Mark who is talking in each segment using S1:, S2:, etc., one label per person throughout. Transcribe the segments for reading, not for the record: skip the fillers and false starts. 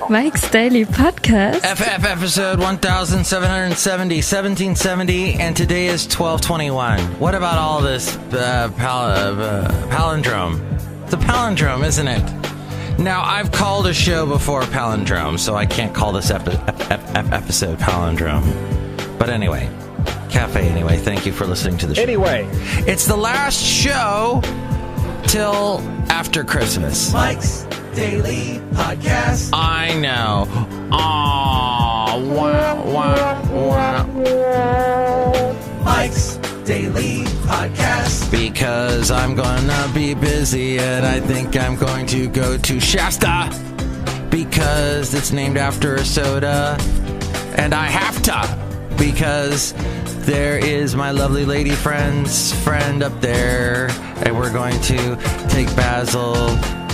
S1: Mike's Daily Podcast.
S2: FF episode 1770, 1770, and today is 12/21. What about all this palindrome? It's a palindrome, isn't it? Now, I've called a show before palindrome, so I can't call this episode palindrome. But anyway, Café Anyway, thank you for listening to the show.
S3: Anyway.
S2: It's the last show till after Christmas.
S4: Mike's Daily Podcast.
S2: I know. Aww. Wow.
S4: Mike's Daily Podcast.
S2: Because I'm gonna be busy and I think I'm going to go to Shasta because it's named after a soda, and I have to because there is my lovely lady friend up there, and we're going to take Basil,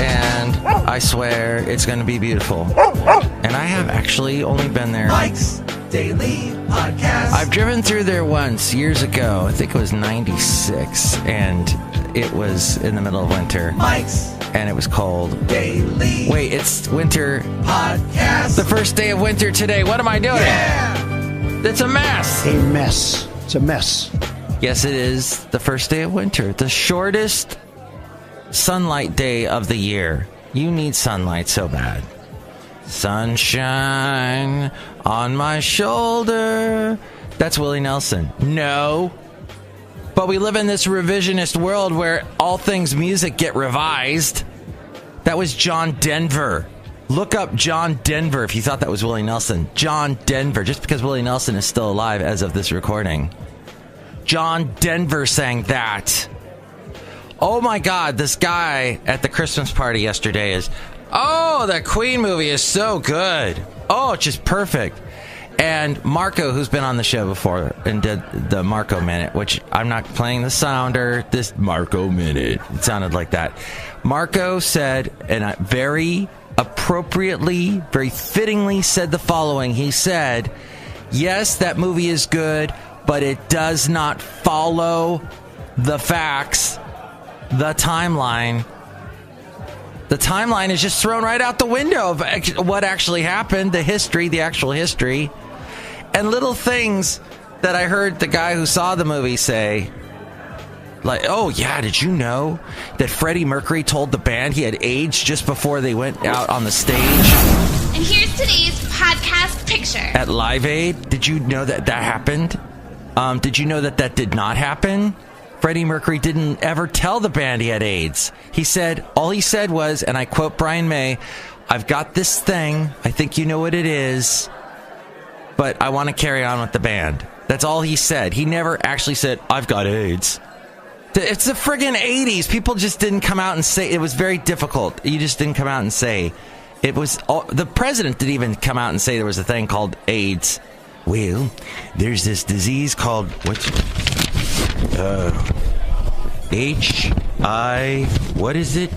S2: and I swear it's going to be beautiful. And I have actually only been there.
S4: Mike's Daily Podcast.
S2: I've driven through there once years ago. I think it was 96, and it was in the middle of winter.
S4: Mike's
S2: and it was cold.
S4: Daily.
S2: Wait, it's winter
S4: Podcast.
S2: The first day of winter today. What am I doing?
S4: Yeah.
S2: It's a mess.
S3: A mess. It's a mess.
S2: Yes, it is the first day of winter. The shortest sunlight day of the year. You need sunlight so bad. Sunshine on my shoulder. That's Willie Nelson. No. But we live in this revisionist world where all things music get revised. That was John Denver. Look up John Denver if you thought that was Willie Nelson. John Denver, just because Willie Nelson is still alive as of this recording. John Denver sang that. Oh my God, this guy at the Christmas party yesterday is, oh, that Queen movie is so good. Oh, it's just perfect. And Marco, who's been on the show before and did the Marco Minute, which I'm not playing the sounder, this Marco Minute. It sounded like that. Marco said, and I very appropriately, very fittingly said the following. He said, yes, that movie is good, but it does not follow the facts, the timeline. The timeline is just thrown right out the window of what actually happened, the history, the actual history. And little things that I heard the guy who saw the movie say, like, oh, yeah, did you know that Freddie Mercury told the band he had AIDS just before they went out on the stage?
S5: And here's today's podcast picture.
S2: At Live Aid, did you know that that happened? Did you know that that did not happen? Freddie Mercury didn't ever tell the band he had AIDS. He said, all he said was, and I quote Brian May, I've got this thing, I think you know what it is, but I want to carry on with the band. That's all he said. He never actually said, I've got AIDS. It's the friggin' 80s. People just didn't come out and say. It was very difficult. You just didn't come out and say. It was the president didn't even come out and say there was a thing called AIDS. Well, there's this disease called what is it?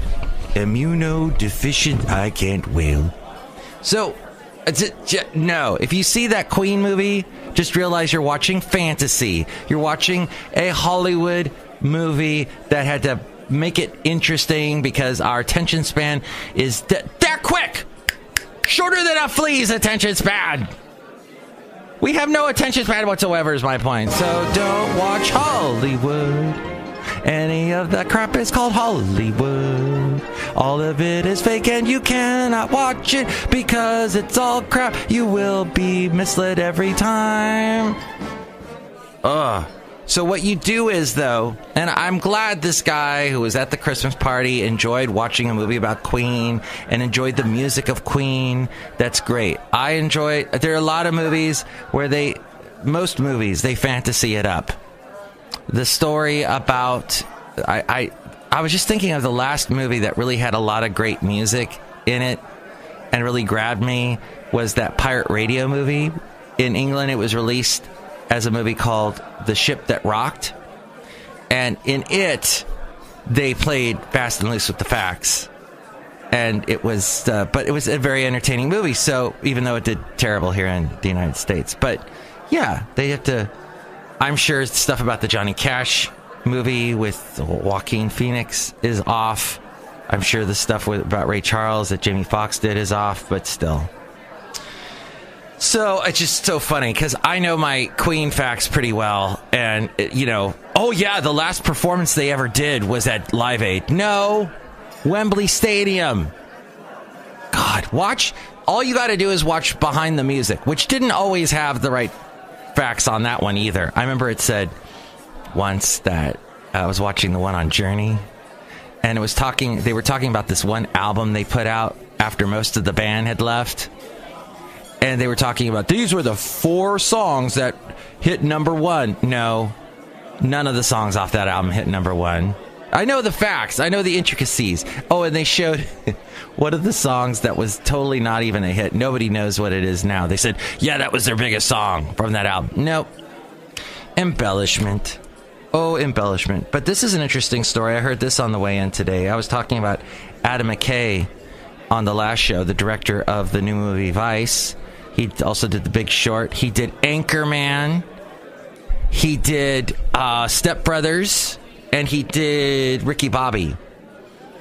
S2: Immunodeficient. I can't wail. So, no. If you see that Queen movie, just realize you're watching fantasy. You're watching a Hollywood movie that had to make it interesting because our attention span is that quick, shorter than a flea's attention span. We have no attention span whatsoever is my point. So don't watch Hollywood. Any of that crap is called Hollywood. All of it is fake and you cannot watch it because it's all crap. You will be misled every time. Ugh. So what you do is, though, and I'm glad this guy who was at the Christmas party enjoyed watching a movie about Queen and enjoyed the music of Queen. That's great. I enjoy, there are a lot of movies where most movies, they fantasy it up. The story about, I was just thinking of the last movie that really had a lot of great music in it and really grabbed me was that pirate radio movie. In England, it was released as a movie called The Ship That Rocked. And in it, they played Fast and Loose with the facts. And it was, but it was a very entertaining movie. So even though it did terrible here in the United States, but yeah, they have to, I'm sure stuff about the Johnny Cash movie with Joaquin Phoenix is off. I'm sure the stuff about Ray Charles that Jamie Foxx did is off, but still. So it's just so funny because I know my Queen facts pretty well. And, oh yeah, the last performance they ever did was at Live Aid. No, Wembley Stadium. God, watch. All you got to do is watch Behind the Music, which didn't always have the right facts on that one either. I remember it said once that I was watching the one on Journey, and they were talking about this one album they put out after most of the band had left. And they were talking about, these were the 4 songs that hit number 1. No, none of the songs off that album hit number 1. I know the facts. I know the intricacies. Oh, and they showed one of the songs that was totally not even a hit. Nobody knows what it is now. They said, yeah, that was their biggest song from that album. Nope. Embellishment. Oh, Embellishment. But this is an interesting story. I heard this on the way in today. I was talking about Adam McKay on the last show, the director of the new movie Vice. He also did The Big Short. He did Anchorman. He did Step Brothers. And he did Ricky Bobby.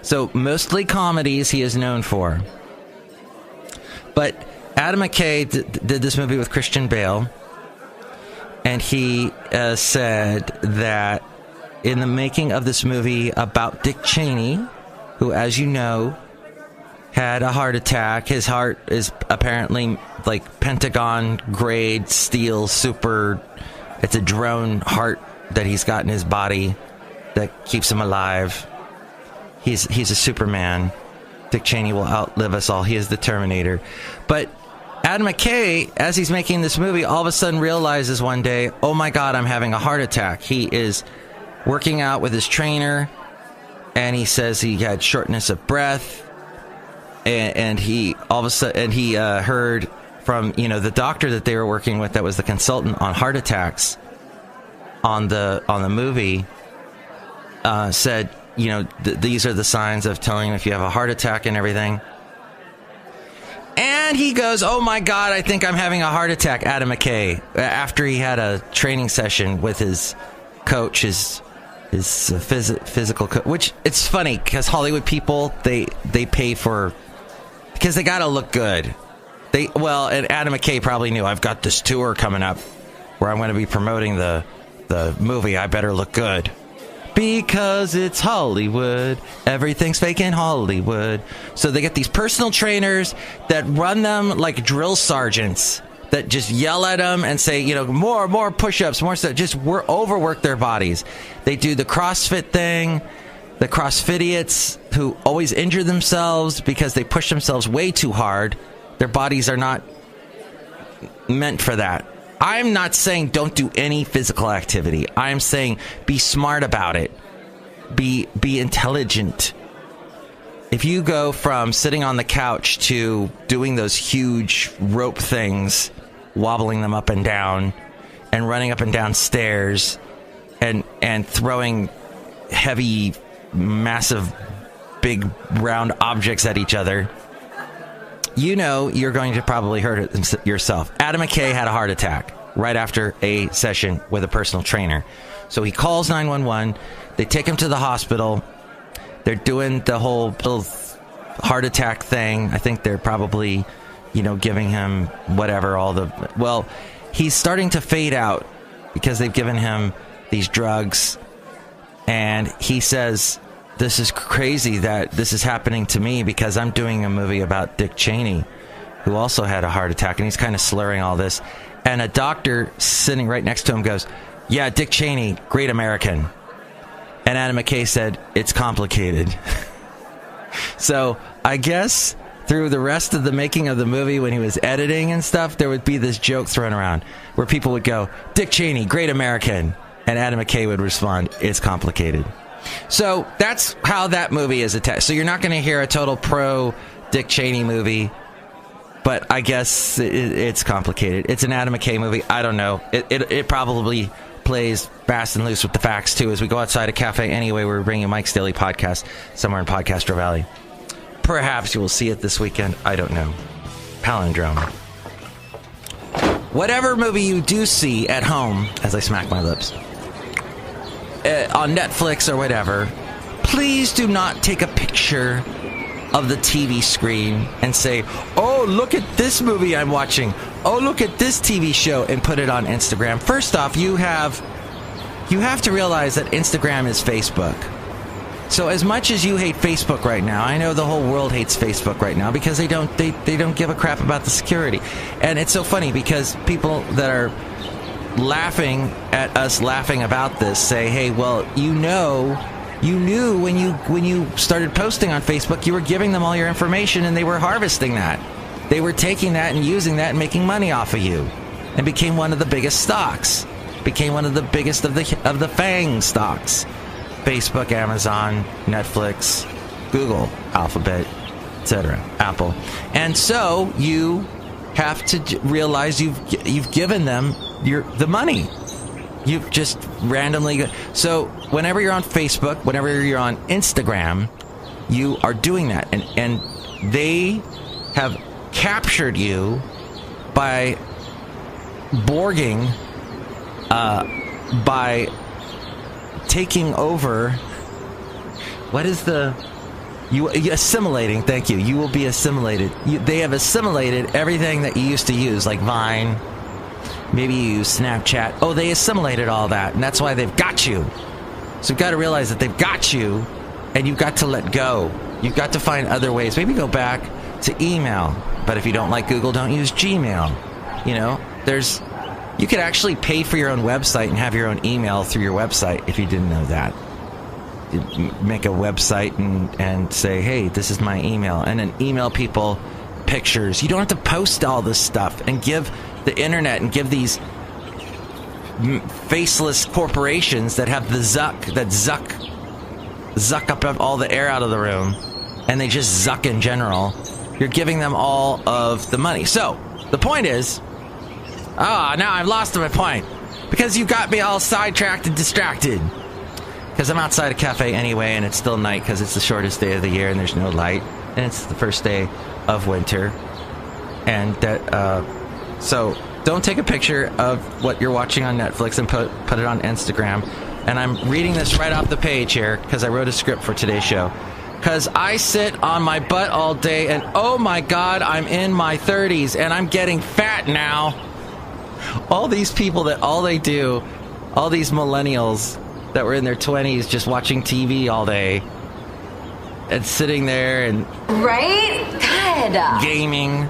S2: So mostly comedies he is known for. But Adam McKay did this movie with Christian Bale. And he said that in the making of this movie about Dick Cheney, who, as you know, had a heart attack. His heart is apparently like Pentagon grade steel super. It's a drone heart that he's got in his body that keeps him alive. He's a Superman. Dick Cheney will outlive us all. He is the Terminator. But Adam McKay, as he's making this movie, all of a sudden realizes one day, oh my God, I'm having a heart attack. He is working out with his trainer, and he says he had shortness of breath. And he all of a sudden heard from the doctor that they were working with, that was the consultant on heart attacks on the movie, said these are the signs of telling if you have a heart attack and everything. And he goes, oh my God, I think I'm having a heart attack. Adam McKay, after he had a training session with his coach, his physical coach, which it's funny because Hollywood people they pay for. Because they got to look good. And Adam McKay probably knew, I've got this tour coming up where I'm going to be promoting the movie. I better look good. Because it's Hollywood. Everything's fake in Hollywood. So they get these personal trainers that run them like drill sergeants that just yell at them and say, more push-ups, more stuff. Just overwork their bodies. They do the CrossFit thing. The CrossFitiots who always injure themselves because they push themselves way too hard. Their bodies are not meant for that. I'm not saying don't do any physical activity. I'm saying be smart about it. Be intelligent. If you go from sitting on the couch to doing those huge rope things, wobbling them up and down, and running up and down stairs, and throwing heavy, massive, big, round objects at each other, you're going to probably hurt it yourself. Adam McKay had a heart attack right after a session with a personal trainer. So he calls 911. They take him to the hospital. They're doing the whole little heart attack thing. I think they're probably, giving him whatever, he's starting to fade out because they've given him these drugs. And he says, this is crazy that this is happening to me because I'm doing a movie about Dick Cheney, who also had a heart attack. And he's kind of slurring all this. And a doctor sitting right next to him goes, yeah, Dick Cheney, great American. And Adam McKay said, it's complicated. So I guess through the rest of the making of the movie, when he was editing and stuff, there would be this joke thrown around where people would go, Dick Cheney, great American. And Adam McKay would respond, it's complicated. So that's how that movie is attached. So you're not going to hear a total pro Dick Cheney movie, but I guess it's complicated. It's an Adam McKay movie. I don't know. It probably plays fast and loose with the facts, too, as we go outside a Café Anyway. We're bringing Mike's Daily Podcast somewhere in Podcastro Valley. Perhaps you will see it this weekend. I don't know. Palindrome. Whatever movie you do see at home, as I smack my lips, on Netflix or whatever, please do not take a picture of the TV screen and say, oh, look at this movie I'm watching. Oh, look at this TV show, and put it on Instagram. First off, you have to realize that Instagram is Facebook. So as much as you hate Facebook right now, I know the whole world hates Facebook right now because they don't give a crap about the security. And it's so funny because people that are laughing at us laughing about this say, hey, well, you knew when you started posting on Facebook, you were giving them all your information and they were harvesting that. They were taking that and using that and making money off of you, and became one of the biggest stocks. Became one of the biggest of the FANG stocks. Facebook, Amazon, Netflix, Google, Alphabet, etc., Apple. And so you have to realize you've given them the money. You've just randomly... So whenever you're on Facebook, whenever you're on Instagram, you are doing that. And they have captured you by borging, by taking over... What is the... You assimilating, thank you. You will be assimilated. They have assimilated everything that you used to use, like Vine. Maybe you use Snapchat. Oh, they assimilated all that, and that's why they've got you. So you've got to realize that they've got you, and you've got to let go. You've got to find other ways. Maybe go back to email. But if you don't like Google, don't use Gmail. You know, you could actually pay for your own website and have your own email through your website if you didn't know that. Make a website and say, hey, this is my email, and then email people pictures. You don't have to post all this stuff and give the internet and give these faceless corporations that have the zuck up all the air out of the room, and they just zuck in general. You're giving them all of the money. So the point is, now I've lost my point because you got me all sidetracked and distracted. Because I'm outside a Café Anyway, and it's still night because it's the shortest day of the year and there's no light, and it's the first day of winter. And that, so don't take a picture of what you're watching on Netflix and put it on Instagram. And I'm reading this right off the page here because I wrote a script for today's show. Because I sit on my butt all day, and oh my God, I'm in my 30s and I'm getting fat now. All these people that all they do, all these millennials that were in their 20s just watching TV all day and sitting there and gaming.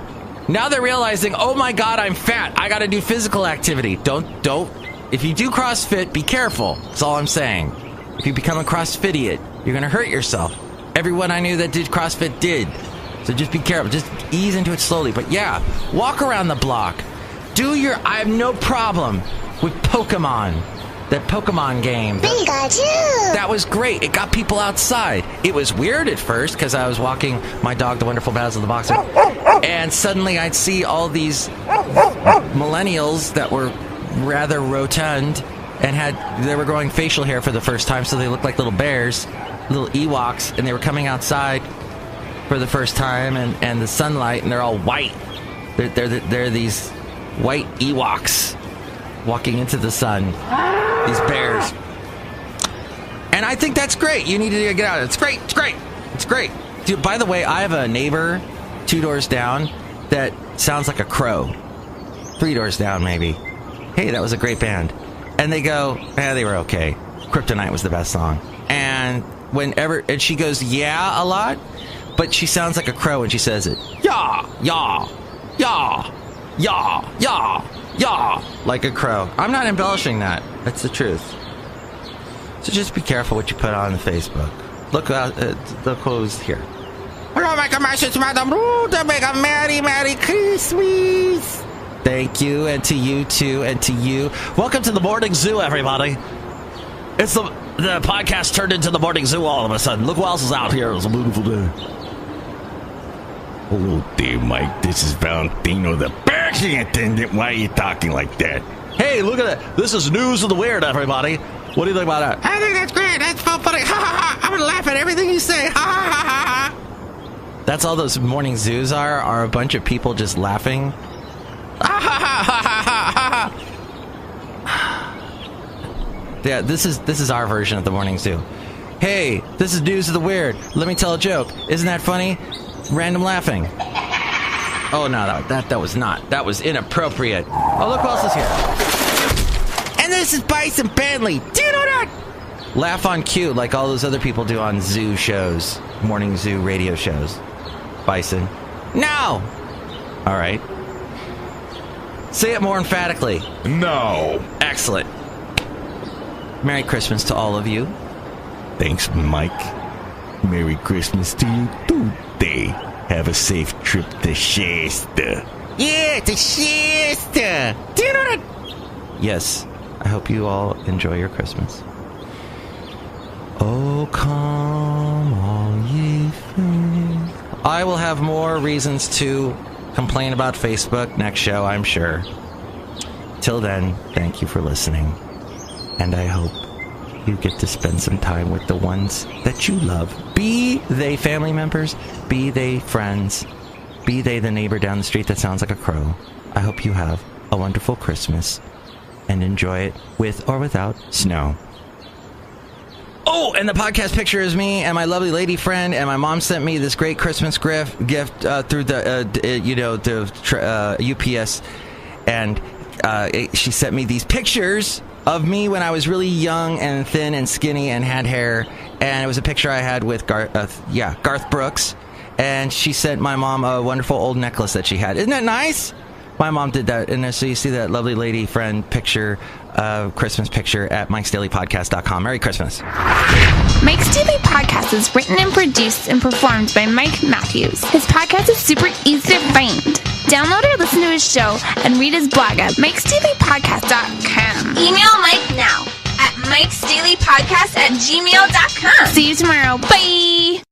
S2: Now they're realizing, oh my God, I'm fat. I got to do physical activity. Don't. If you do CrossFit, be careful. That's all I'm saying. If you become a CrossFitiot, you're going to hurt yourself. Everyone I knew that did CrossFit did. So just be careful. Just ease into it slowly. But yeah, walk around the block. I have no problem with Pokemon. That Pokemon game. Pikachu! That was great. It got people outside. It was weird at first because I was walking my dog, the Wonderful Battles of the Boxer, and suddenly I'd see all these millennials that were rather rotund and they were growing facial hair for the first time, so they looked like little bears, little Ewoks, and they were coming outside for the first time, and the sunlight, and they're all white. They're these white Ewoks walking into the sun. These bears. And I think that's great. You need to get out. It's great. It's great. It's great. Dude, by the way, I have a neighbor 2 doors down that sounds like a crow. 3 doors down, maybe. Hey, that was a great band. And they go, they were okay. Kryptonite was the best song. And and she goes, yeah, a lot, but she sounds like a crow when she says it. Yeah, yeah, yeah, yeah, yeah. Yeah, like a crow. I'm not embellishing that. That's the truth. So just be careful what you put on Facebook. Look who's here. Hello, make a message, Madame Rootabega. Merry Christmas. Thank you, and to you too, and to you. Welcome to the morning zoo, everybody. It's the podcast turned into the morning zoo all of a sudden. Look who else is out here. It's a beautiful day.
S6: Hello there, Mike. This is Valentino, the parking attendant. Why are you talking like that?
S2: Hey, look at that. This is News of the Weird, everybody. What do you think about that? I think that's great. That's so funny. Ha ha ha. I'm going to laugh at everything you say. Ha ha ha ha ha. That's all those morning zoos are a bunch of people just laughing. Ha ha ha ha ha ha. Yeah, this is our version of the morning zoo. Hey, this is News of the Weird. Let me tell a joke. Isn't that funny? Random laughing. Oh, no, that was not. That was inappropriate. Oh, look who else is here. And this is Bison Bentley. Do you know that? Laugh on cue like all those other people do on zoo shows. Morning zoo radio shows. Bison. No! All right. Say it more emphatically.
S6: No.
S2: Excellent. Merry Christmas to all of you.
S6: Thanks, Mike. Merry Christmas to you too, Day. Have a safe trip to Shasta.
S2: Yeah, to Shasta. Do you know that? Yes. I hope you all enjoy your Christmas. Oh, come all ye faithful. I will have more reasons to complain about Facebook next show, I'm sure. Till then, thank you for listening. And I hope you get to spend some time with the ones that you love. Be they family members, be they friends, be they the neighbor down the street that sounds like a crow. I hope you have a wonderful Christmas and enjoy it with or without snow. Oh, and the podcast picture is me and my lovely lady friend, and my mom sent me this great Christmas gift through the UPS, and she sent me these pictures of me when I was really young and thin and skinny and had hair, and it was a picture I had with Garth Brooks, and she sent my mom a wonderful old necklace that she had. Isn't that nice? My mom did that, and so you see that lovely lady friend picture, Christmas picture at Mike'sDailyPodcast.com. Merry Christmas.
S5: Mike's Daily Podcast is written and produced and performed by Mike Matthews. His podcast is super easy to find. Download or listen to his show and read his blog at Mike'sDailyPodcast.com. Email Mike now at Mike'sDailyPodcast@gmail.com. See you tomorrow. Bye!